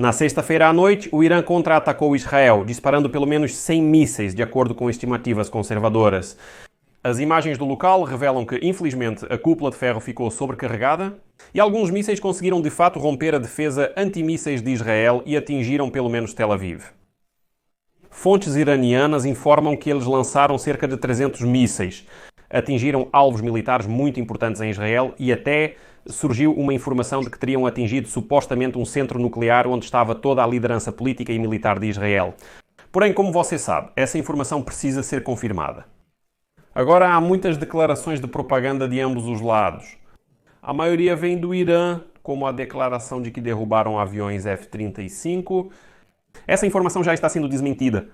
Na sexta-feira à noite, o Irã contra-atacou Israel, disparando pelo menos 100 mísseis, de acordo com estimativas conservadoras. As imagens do local revelam que, infelizmente, a cúpula de ferro ficou sobrecarregada e alguns mísseis conseguiram de fato romper a defesa antimísseis de Israel e atingiram pelo menos Tel Aviv. Fontes iranianas informam que eles lançaram cerca de 300 mísseis, atingiram alvos militares muito importantes em Israel e até surgiu uma informação de que teriam atingido supostamente um centro nuclear onde estava toda a liderança política e militar de Israel. Porém, como você sabe, essa informação precisa ser confirmada. Agora, há muitas declarações de propaganda de ambos os lados. A maioria vem do Irã, como a declaração de que derrubaram aviões F-35. Essa informação já está sendo desmentida.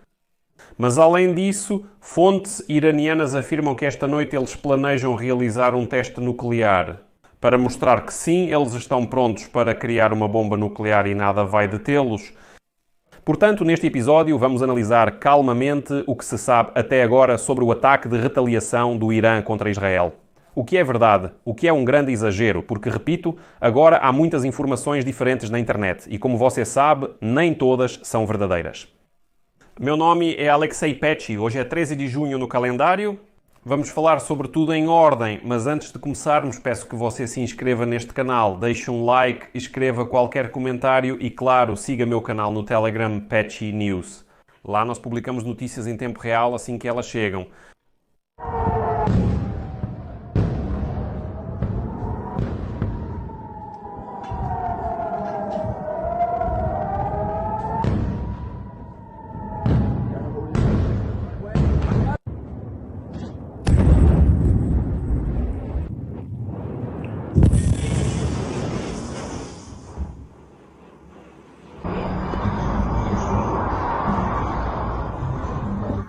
Mas, além disso, fontes iranianas afirmam que esta noite eles planejam realizar um teste nuclear para mostrar que sim, eles estão prontos para criar uma bomba nuclear e nada vai detê-los. Portanto, neste episódio vamos analisar calmamente o que se sabe até agora sobre o ataque de retaliação do Irã contra Israel. O que é verdade, o que é um grande exagero, porque, repito, agora há muitas informações diferentes na internet e, como você sabe, nem todas são verdadeiras. Meu nome é Alexei Petchy, hoje é 13 de junho no calendário. Vamos falar sobre tudo em ordem, mas antes de começarmos peço que você se inscreva neste canal, deixe um like, escreva qualquer comentário e, claro, siga meu canal no Telegram Petchy News. Lá nós publicamos notícias em tempo real assim que elas chegam.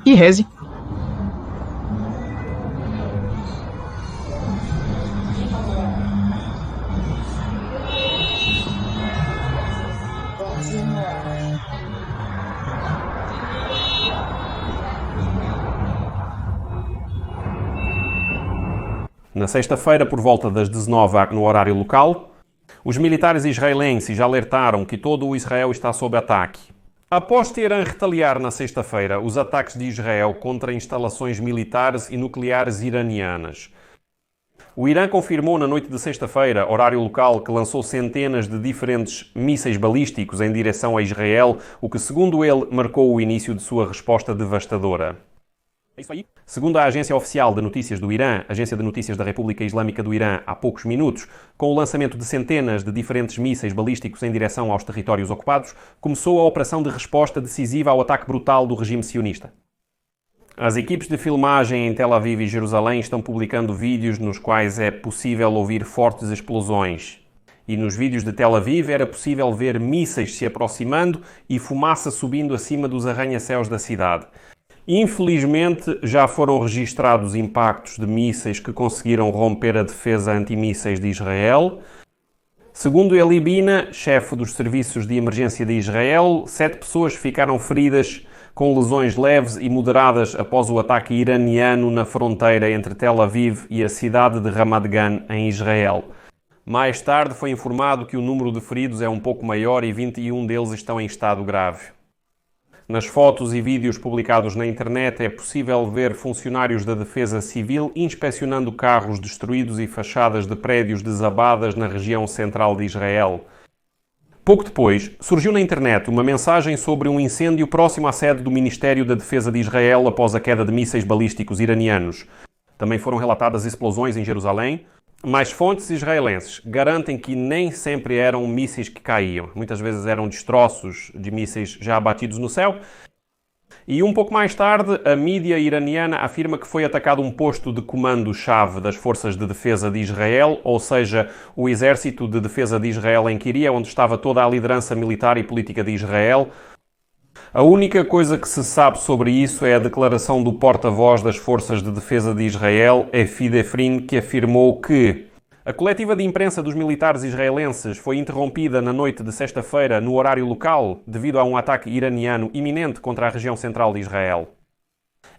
E reze. Na sexta-feira, por volta das 19h no horário local, os militares israelenses alertaram que todo o Israel está sob ataque. Após Teherã retaliar na sexta-feira os ataques de Israel contra instalações militares e nucleares iranianas, o Irã confirmou na noite de sexta-feira, horário local, que lançou centenas de diferentes mísseis balísticos em direção a Israel, o que, segundo ele, marcou o início de sua resposta devastadora. É isso aí. Segundo a agência oficial de notícias do Irã, agência de notícias da República Islâmica do Irã, há poucos minutos, com o lançamento de centenas de diferentes mísseis balísticos em direção aos territórios ocupados, começou a operação de resposta decisiva ao ataque brutal do regime sionista. As equipes de filmagem em Tel Aviv e Jerusalém estão publicando vídeos nos quais é possível ouvir fortes explosões. E nos vídeos de Tel Aviv era possível ver mísseis se aproximando e fumaça subindo acima dos arranha-céus da cidade. Infelizmente, já foram registrados impactos de mísseis que conseguiram romper a defesa antimísseis de Israel. Segundo Eli Bina, chefe dos serviços de emergência de Israel, 7 pessoas ficaram feridas com lesões leves e moderadas após o ataque iraniano na fronteira entre Tel Aviv e a cidade de Ramat Gan, em Israel. Mais tarde foi informado que o número de feridos é um pouco maior e 21 deles estão em estado grave. Nas fotos e vídeos publicados na internet é possível ver funcionários da Defesa Civil inspecionando carros destruídos e fachadas de prédios desabadas na região central de Israel. Pouco depois, surgiu na internet uma mensagem sobre um incêndio próximo à sede do Ministério da Defesa de Israel após a queda de mísseis balísticos iranianos. Também foram relatadas explosões em Jerusalém, mas fontes israelenses garantem que nem sempre eram mísseis que caíam. Muitas vezes eram destroços de mísseis já abatidos no céu. E um pouco mais tarde, a mídia iraniana afirma que foi atacado um posto de comando-chave das Forças de Defesa de Israel, ou seja, o Exército de Defesa de Israel em Kiria, onde estava toda a liderança militar e política de Israel. A única coisa que se sabe sobre isso é a declaração do porta-voz das Forças de Defesa de Israel, Efi Defrin, que afirmou que a coletiva de imprensa dos militares israelenses foi interrompida na noite de sexta-feira no horário local devido a um ataque iraniano iminente contra a região central de Israel.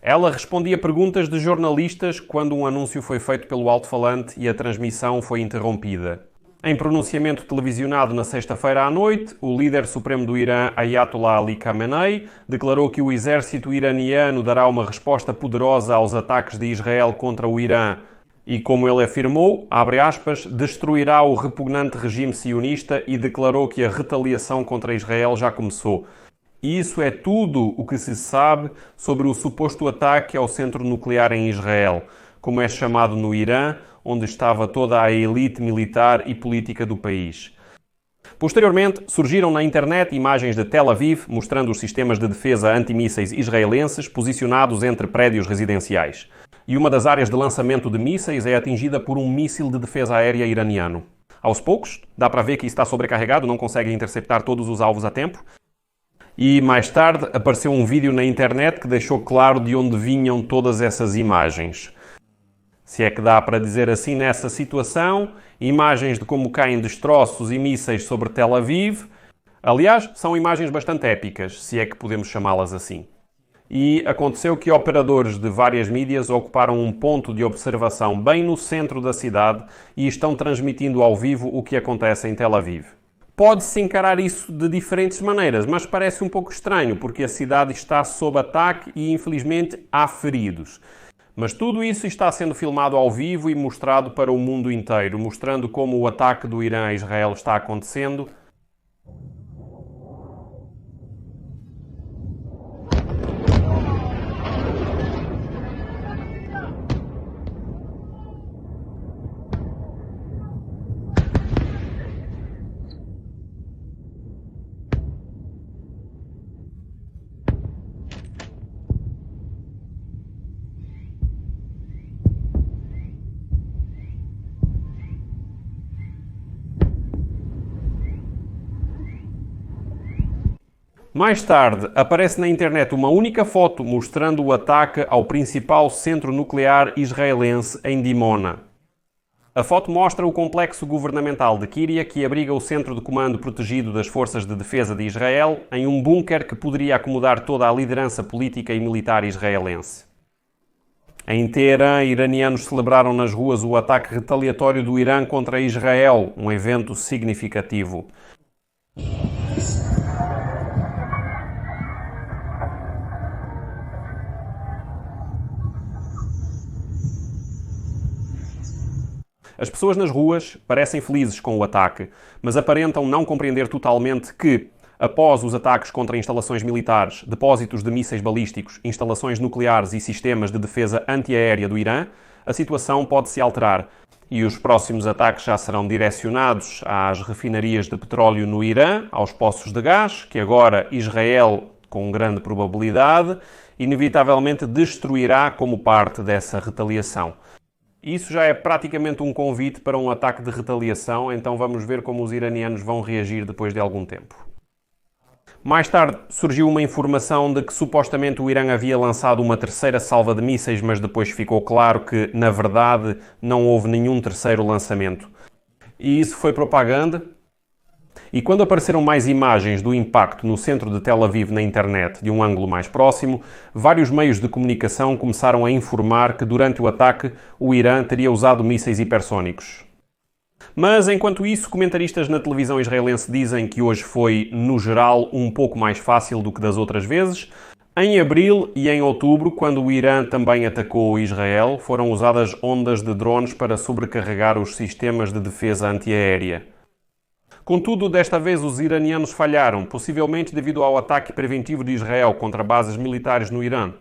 Ela respondia perguntas de jornalistas quando um anúncio foi feito pelo alto-falante e a transmissão foi interrompida. Em pronunciamento televisionado na sexta-feira à noite, o líder supremo do Irã, Ayatollah Ali Khamenei, declarou que o exército iraniano dará uma resposta poderosa aos ataques de Israel contra o Irã e, como ele afirmou, abre aspas, destruirá o repugnante regime sionista e declarou que a retaliação contra Israel já começou. E isso é tudo o que se sabe sobre o suposto ataque ao centro nuclear em Israel, como é chamado no Irã, onde estava toda a elite militar e política do país. Posteriormente, surgiram na internet imagens de Tel Aviv mostrando os sistemas de defesa antimísseis israelenses posicionados entre prédios residenciais. E uma das áreas de lançamento de mísseis é atingida por um míssil de defesa aérea iraniano. Aos poucos, dá para ver que está sobrecarregado, não consegue interceptar todos os alvos a tempo. E mais tarde apareceu um vídeo na internet que deixou claro de onde vinham todas essas imagens. Se é que dá para dizer assim nessa situação, imagens de como caem destroços e mísseis sobre Tel Aviv. Aliás, são imagens bastante épicas, se é que podemos chamá-las assim. E aconteceu que operadores de várias mídias ocuparam um ponto de observação bem no centro da cidade e estão transmitindo ao vivo o que acontece em Tel Aviv. Pode-se encarar isso de diferentes maneiras, mas parece um pouco estranho, porque a cidade está sob ataque e, infelizmente, há feridos. Mas tudo isso está sendo filmado ao vivo e mostrado para o mundo inteiro, mostrando como o ataque do Irã a Israel está acontecendo. Mais tarde, aparece na internet uma única foto mostrando o ataque ao principal centro nuclear israelense em Dimona. A foto mostra o complexo governamental de Kiria, que abriga o centro de comando protegido das Forças de Defesa de Israel, em um bunker que poderia acomodar toda a liderança política e militar israelense. Em Teherã, iranianos celebraram nas ruas o ataque retaliatório do Irã contra Israel, um evento significativo. As pessoas nas ruas parecem felizes com o ataque, mas aparentam não compreender totalmente que, após os ataques contra instalações militares, depósitos de mísseis balísticos, instalações nucleares e sistemas de defesa antiaérea do Irã, a situação pode se alterar e os próximos ataques já serão direcionados às refinarias de petróleo no Irã, aos poços de gás, que agora Israel, com grande probabilidade, inevitavelmente destruirá como parte dessa retaliação. Isso já é praticamente um convite para um ataque de retaliação, então vamos ver como os iranianos vão reagir depois de algum tempo. Mais tarde surgiu uma informação de que supostamente o Irã havia lançado uma terceira salva de mísseis, mas depois ficou claro que, na verdade, não houve nenhum terceiro lançamento. E isso foi propaganda. E quando apareceram mais imagens do impacto no centro de Tel Aviv na internet, de um ângulo mais próximo, vários meios de comunicação começaram a informar que durante o ataque o Irã teria usado mísseis hipersónicos. Mas, enquanto isso, comentaristas na televisão israelense dizem que hoje foi, no geral, um pouco mais fácil do que das outras vezes. Em abril e em outubro, quando o Irã também atacou Israel, foram usadas ondas de drones para sobrecarregar os sistemas de defesa antiaérea. Contudo, desta vez os iranianos falharam, possivelmente devido ao ataque preventivo de Israel contra bases militares no Irã.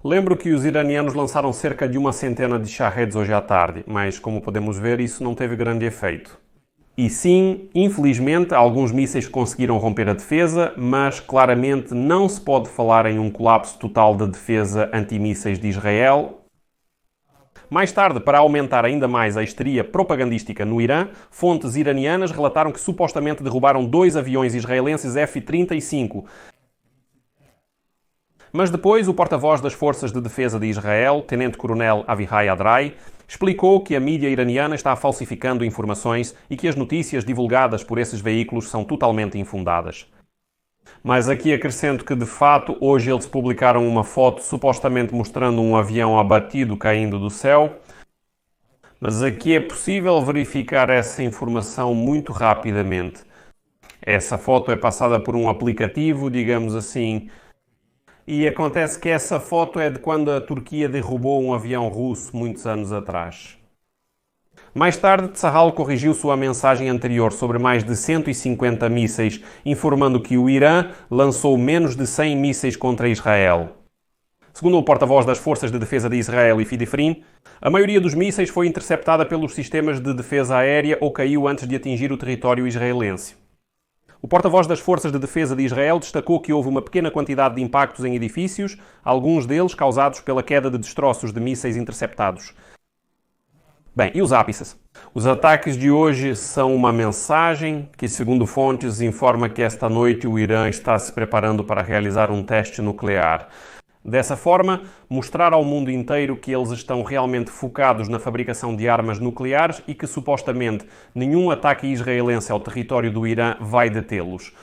Lembro que os iranianos lançaram cerca de 100 de Shaheds hoje à tarde, mas, como podemos ver, isso não teve grande efeito. E sim, infelizmente, alguns mísseis conseguiram romper a defesa, mas claramente não se pode falar em um colapso total da defesa antimísseis de Israel. Mais tarde, para aumentar ainda mais a histeria propagandística no Irã, fontes iranianas relataram que supostamente derrubaram 2 aviões israelenses F-35. Mas depois, o porta-voz das Forças de Defesa de Israel, Tenente-Coronel Avihai Adrai, explicou que a mídia iraniana está falsificando informações e que as notícias divulgadas por esses veículos são totalmente infundadas. Mas aqui acrescento que, de fato, hoje eles publicaram uma foto supostamente mostrando um avião abatido caindo do céu. Mas aqui é possível verificar essa informação muito rapidamente. Essa foto é passada por um aplicativo, digamos assim, e acontece que essa foto é de quando a Turquia derrubou um avião russo muitos anos atrás. Mais tarde, Tzahal corrigiu sua mensagem anterior sobre mais de 150 mísseis, informando que o Irã lançou menos de 100 mísseis contra Israel. Segundo o porta-voz das Forças de Defesa de Israel, Ifi Defrin, a maioria dos mísseis foi interceptada pelos sistemas de defesa aérea ou caiu antes de atingir o território israelense. O porta-voz das Forças de Defesa de Israel destacou que houve uma pequena quantidade de impactos em edifícios, alguns deles causados pela queda de destroços de mísseis interceptados. Bem, e os ápices? Os ataques de hoje são uma mensagem que, segundo fontes, informa que esta noite o Irã está se preparando para realizar um teste nuclear. Dessa forma, mostrar ao mundo inteiro que eles estão realmente focados na fabricação de armas nucleares e que, supostamente, nenhum ataque israelense ao território do Irã vai detê-los.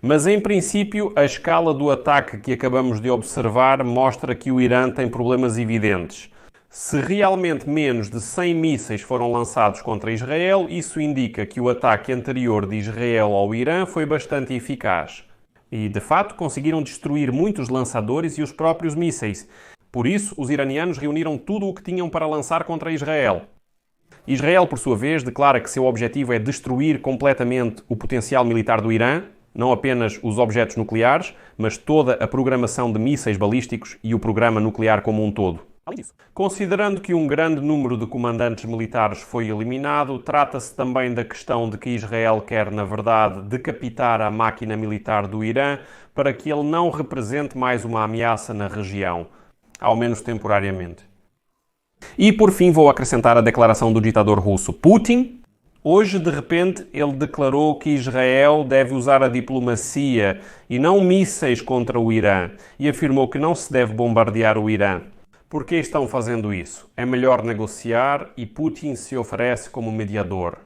Mas, em princípio, a escala do ataque que acabamos de observar mostra que o Irã tem problemas evidentes. Se realmente menos de 100 mísseis foram lançados contra Israel, isso indica que o ataque anterior de Israel ao Irã foi bastante eficaz. E, de fato, conseguiram destruir muitos lançadores e os próprios mísseis. Por isso, os iranianos reuniram tudo o que tinham para lançar contra Israel. Israel, por sua vez, declara que seu objetivo é destruir completamente o potencial militar do Irã, não apenas os objetos nucleares, mas toda a programação de mísseis balísticos e o programa nuclear como um todo. Considerando que um grande número de comandantes militares foi eliminado, trata-se também da questão de que Israel quer, na verdade, decapitar a máquina militar do Irã para que ele não represente mais uma ameaça na região, ao menos temporariamente. E, por fim, vou acrescentar a declaração do ditador russo Putin. Hoje, de repente, ele declarou que Israel deve usar a diplomacia e não mísseis contra o Irã e afirmou que não se deve bombardear o Irã. Por que estão fazendo isso? É melhor negociar e Putin se oferece como mediador.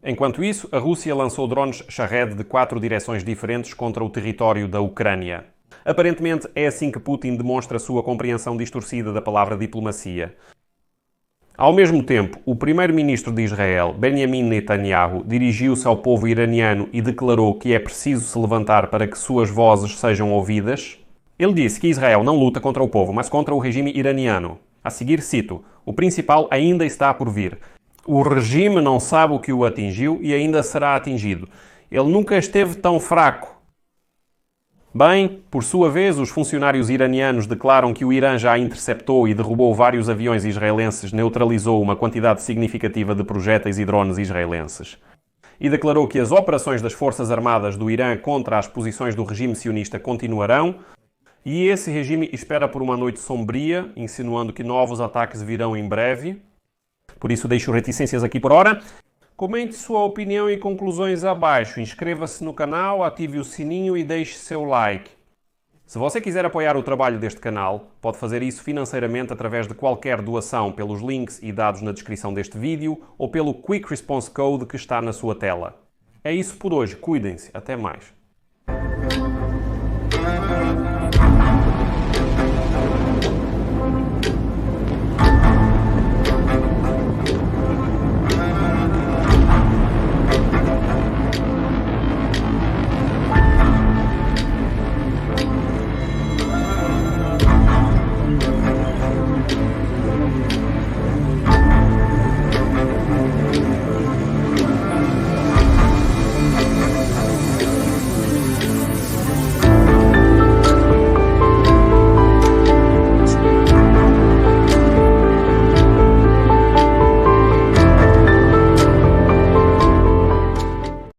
Enquanto isso, a Rússia lançou drones Shahed de 4 direções diferentes contra o território da Ucrânia. Aparentemente, é assim que Putin demonstra sua compreensão distorcida da palavra diplomacia. Ao mesmo tempo, o primeiro-ministro de Israel, Benjamin Netanyahu, dirigiu-se ao povo iraniano e declarou que é preciso se levantar para que suas vozes sejam ouvidas. Ele disse que Israel não luta contra o povo, mas contra o regime iraniano. A seguir cito: "O principal ainda está por vir. O regime não sabe o que o atingiu e ainda será atingido. Ele nunca esteve tão fraco." Bem, por sua vez, os funcionários iranianos declaram que o Irã já interceptou e derrubou vários aviões israelenses, neutralizou uma quantidade significativa de projéteis e drones israelenses. E declarou que as operações das Forças Armadas do Irã contra as posições do regime sionista continuarão. E esse regime espera por uma noite sombria, insinuando que novos ataques virão em breve. Por isso deixo reticências aqui por hora. Comente sua opinião e conclusões abaixo. Inscreva-se no canal, ative o sininho e deixe seu like. Se você quiser apoiar o trabalho deste canal, pode fazer isso financeiramente através de qualquer doação pelos links e dados na descrição deste vídeo ou pelo Quick Response Code que está na sua tela. É isso por hoje. Cuidem-se. Até mais.